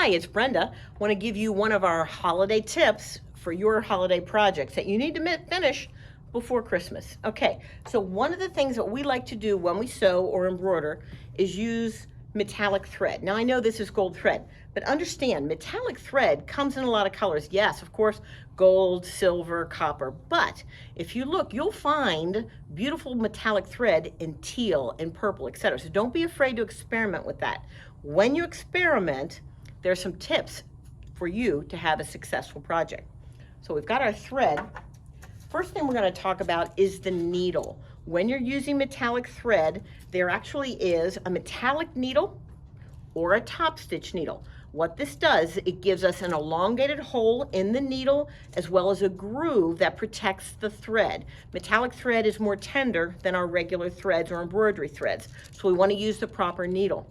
Hi, it's Brenda. I want to give you one of our holiday tips for your holiday projects that you need to finish before Christmas. Okay, so one of the things that we like to do when we sew or embroider is use metallic thread. Now I know this is gold thread, but understand metallic thread comes in a lot of colors. Yes, of course, gold, silver, copper, but if you look, you'll find beautiful metallic thread in teal and purple, etc. So don't be afraid to experiment with that. When you experiment, there's some tips for you to have a successful project. So we've got our thread. First thing we're going to talk about is the needle. When you're using metallic thread, there actually is a metallic needle or a top stitch needle. What this does, it gives us an elongated hole in the needle as well as a groove that protects the thread. Metallic thread is more tender than our regular threads or embroidery threads, so we want to use the proper needle.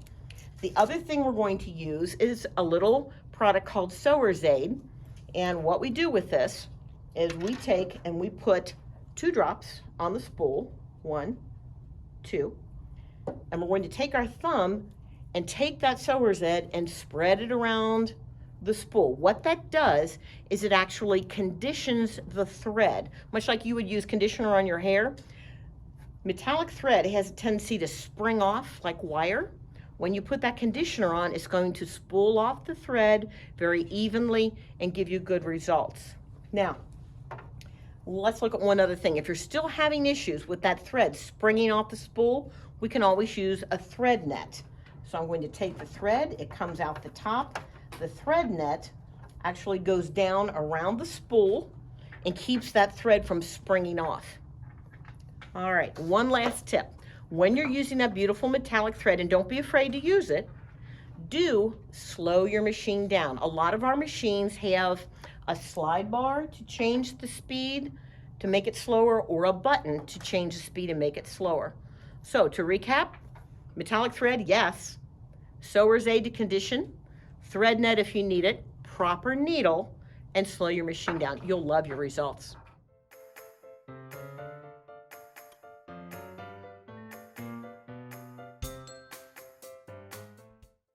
The other thing we're going to use is a little product called Sewer's Aid, and what we do with this is we take and we put 2 drops on the spool, 1, 2, and we're going to take our thumb and take that Sewer's Aid and spread it around the spool. What that does is it actually conditions the thread, much like you would use conditioner on your hair. Metallic thread has a tendency to spring off like wire. When you put that conditioner on, it's going to spool off the thread very evenly and give you good results. Now, let's look at one other thing. If you're still having issues with that thread springing off the spool, we can always use a thread net. So I'm going to take the thread, it comes out the top. The thread net actually goes down around the spool and keeps that thread from springing off. All right, one last tip. When you're using that beautiful metallic thread, and don't be afraid to use it, do slow your machine down. A lot of our machines have a slide bar to change the speed to make it slower, or a button to change the speed and make it slower. So to recap, metallic thread, yes. Sewer's Aid to condition, thread net if you need it, proper needle, and slow your machine down. You'll love your results.